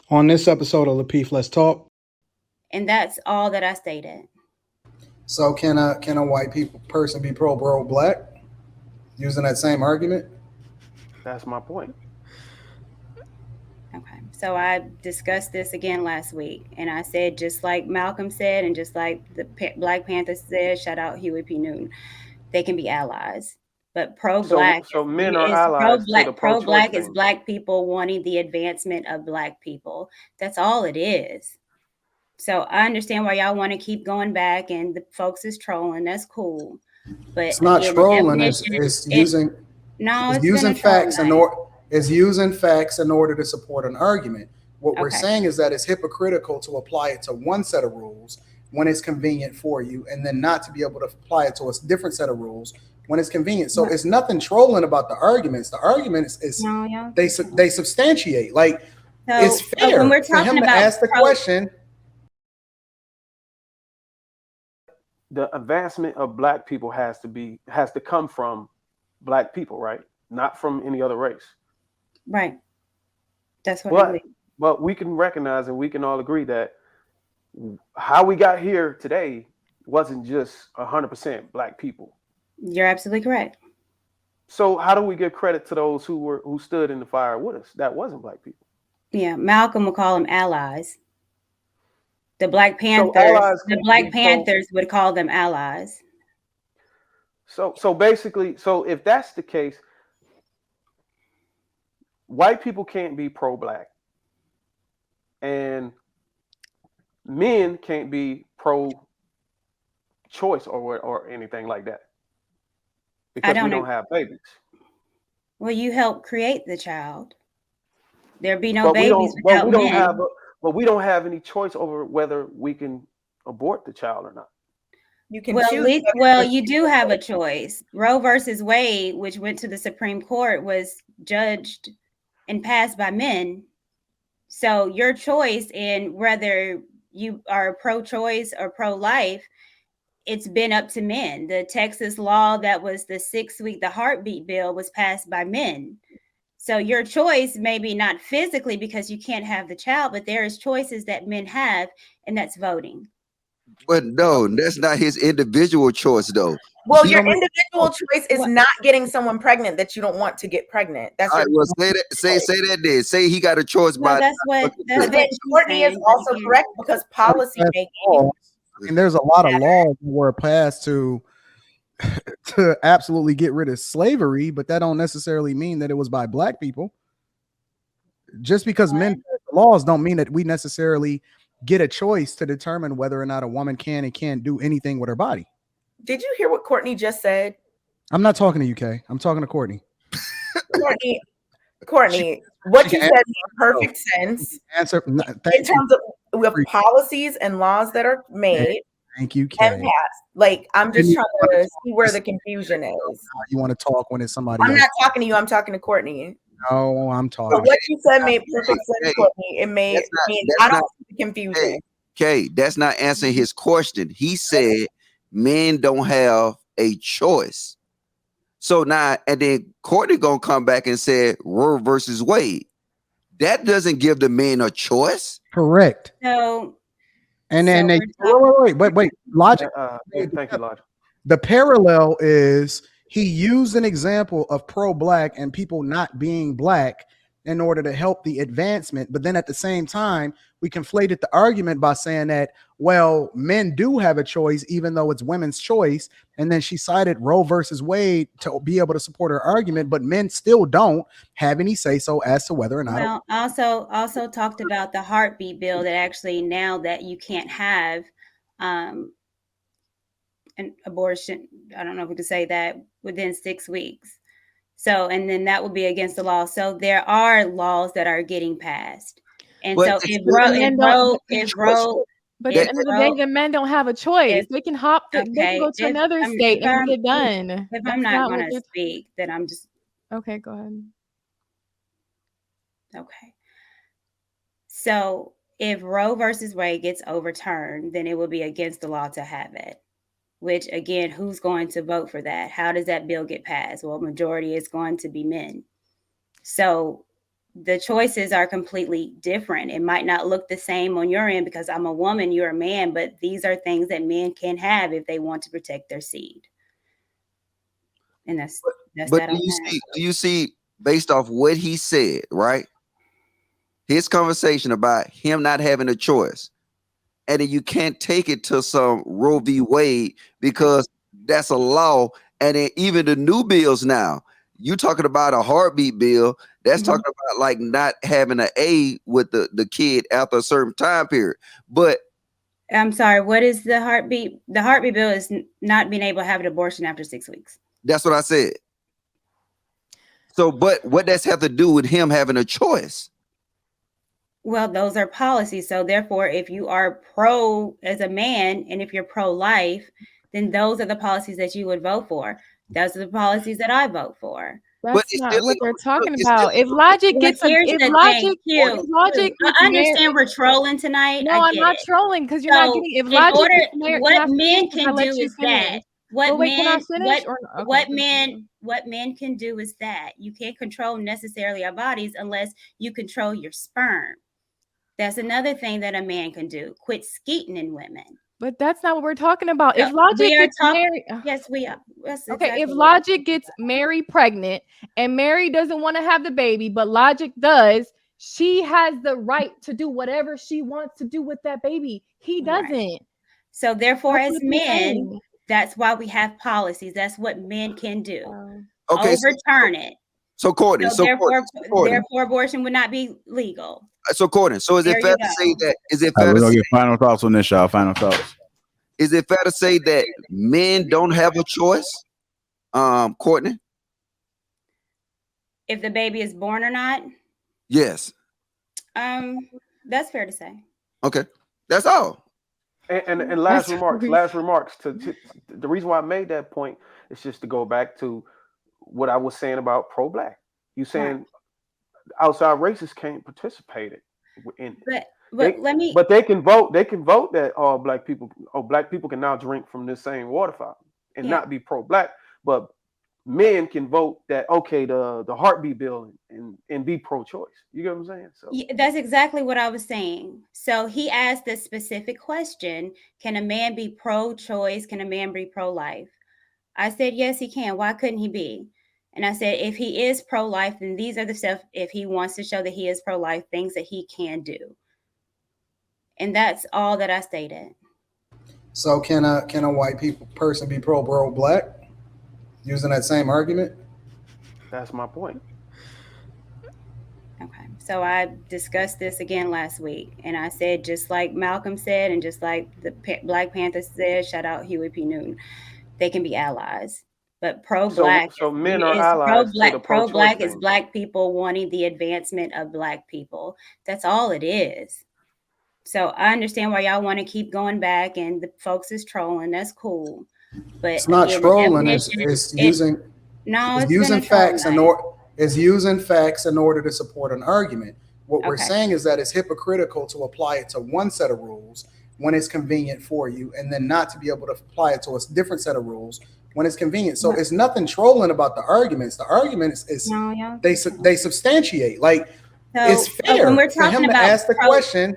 On this episode of Lapeef, Let's Talk. And that's all that I stated. So can a white people person be pro black using that same argument? That's my point. Okay, so I discussed this again last week, and I said, just like Malcolm said, and just like the Black Panthers said, shout out Huey P. Newton, they can be allies. But pro-black, so men are allies. Pro-black is black people wanting the advancement of black people. That's all it is. So I understand why y'all want to keep going back, and the folks is trolling. That's cool, but it's not trolling. It's using facts in order to support an argument. What we're saying is that it's hypocritical to apply it to one set of rules when it's convenient for you, and then not to be able to apply it to a different set of rules when it's convenient. So it's nothing trolling about the arguments. The arguments is they substantiate. Like, it's fair when we're for him talking to ask the question. The advancement of black people has to come from black people, right? Not from any other race. Right. That's what I mean. But we can recognize, and we can all agree, that how we got here today wasn't just 100% black people. You're absolutely correct. So how do we give credit to those who stood in the fire with us? That wasn't black people. Yeah, Malcolm would call them allies. The Black Panthers, would call them allies. So basically, if that's the case, white people can't be pro-black, and men can't be pro-choice or anything like that, because we don't have babies. Well, you help create the child. There'd be no babies without men. But we don't have any choice over whether we can abort the child or not. You can you do have a choice. Roe versus Wade, which went to the Supreme Court, was judged and passed by men. So your choice in whether you are pro-choice or pro-life, it's been up to men. The Texas law that was the 6-week, the heartbeat bill, was passed by men. So your choice may be not physically because you can't have the child, but there is choices that men have, and that's voting. But no, that's not his individual choice, though. Well, your individual choice is not getting someone pregnant that you don't want to get pregnant. That's all right. Well, say that. Then say he got a choice. But then Courtney is also correct, because policy making. And there's a lot of laws that were passed to absolutely get rid of slavery, but that don't necessarily mean that it was by black people. Just because men pass the laws don't mean that we necessarily get a choice to determine whether or not a woman can and can't do anything with her body. Did you hear what Courtney just said? I'm not talking to you, Kay. I'm talking to Courtney. Courtney, what you said made perfect sense. In terms of we have policies and laws that are made. Thank you, Kay. And passed. Like, I'm just trying to see where the confusion is. You want to talk when it's somebody else. I'm not talking to you. I'm talking to Courtney. No, I'm talking. But what you said made perfect sense, Courtney. It made I don't see the confusion. Okay, that's not answering his question. He said men don't have a choice. So now, and then Courtney gonna come back and say Roe versus Wade. That doesn't give the men a choice. Correct. No. And then wait, logic. Thank you, Logic. The parallel is he used an example of pro-black and people not being black in order to help the advancement. But then at the same time, we conflated the argument by saying that, well, men do have a choice, even though it's women's choice. And then she cited Roe versus Wade to be able to support her argument, but men still don't have any say so as to whether or not. Well, also talked about the heartbeat bill, that actually now that you can't have an abortion, I don't know if we could say that, within 6 weeks. So, and then that would be against the law. So there are laws that are getting passed. And but so if Roe, but at the end of the day, the men don't have a choice. They can they can go to another state and get it done. If I'm not going to speak, then I'm just. Okay, go ahead. Okay. So if Roe versus Wade gets overturned, then it will be against the law to have it. Which, again, who's going to vote for that? How does that bill get passed? Well, majority is going to be men. So the choices are completely different. It might not look the same on your end because I'm a woman, you're a man, but these are things that men can have if they want to protect their seed. And that's but that. Do you see, based off what he said, right? His conversation about him not having a choice, and then you can't take it to some Roe v. Wade because that's a law. And then even the new bills now, you talking about a heartbeat bill, that's talking about like not having an A with the kid after a certain time period. But I'm sorry, what is the heartbeat? The heartbeat bill is not being able to have an abortion after 6 weeks. That's what I said. So, but what does have to do with him having a choice? Well, those are policies. So therefore, if you are pro as a man, and if you're pro-life, then those are the policies that you would vote for. Those are the policies that I vote for. That's not what they're talking about. If logic gets I understand we're trolling tonight. No, I'm not trolling because you're not getting. If logic, what men can do is that. What men can do is that you can't control necessarily our bodies unless you control your sperm. That's another thing that a man can do. Quit skeeting in women. But that's not what we're talking about. If logic gets married, yes, we are. Okay, if logic gets Mary pregnant and Mary doesn't want to have the baby, but logic does, she has the right to do whatever she wants to do with that baby. He doesn't. Right. So therefore, as men, that's why we have policies. That's what men can do. Okay, overturn it. So Courtney, therefore, abortion would not be legal. So Courtney, so is it fair to say that? Is it fair to say? Get final thoughts on this, y'all. Final thoughts. Is it fair to say that men don't have a choice, Courtney? If the baby is born or not? Yes. That's fair to say. Okay, that's all. And last remarks. To the reason why I made that point is just to go back to what I was saying about pro-black. You saying outside racists can't participate in it. But they can vote. They can vote that black people can now drink from this same water fountain and not be pro-black. But men can vote that the heartbeat bill and be pro-choice. You get what I'm saying? So that's exactly what I was saying. So he asked a specific question: can a man be pro-choice? Can a man be pro-life? I said yes, he can. Why couldn't he be? And I said, if he is pro-life, then these are the stuff, if he wants to show that he is pro-life, things that he can do. And that's all that I stated. So can a white person be pro-black using that same argument? That's my point. Okay. So I discussed this again last week. And I said, just like Malcolm said, and just like the Black Panther said, shout out Huey P. Newton, they can be allies. But pro-black, so men are allies. Pro-black is black people wanting the advancement of black people. That's all it is. So I understand why y'all want to keep going back, and the folks is trolling. That's cool, but it's not trolling. It's using facts in order to support an argument. What we're saying is that it's hypocritical to apply it to one set of rules when it's convenient for you, and then not to be able to apply it to a different set of rules when it's convenient. So it's nothing trolling about the arguments. The argument they substantiate. Like, it's fair when we're talking for him to ask the question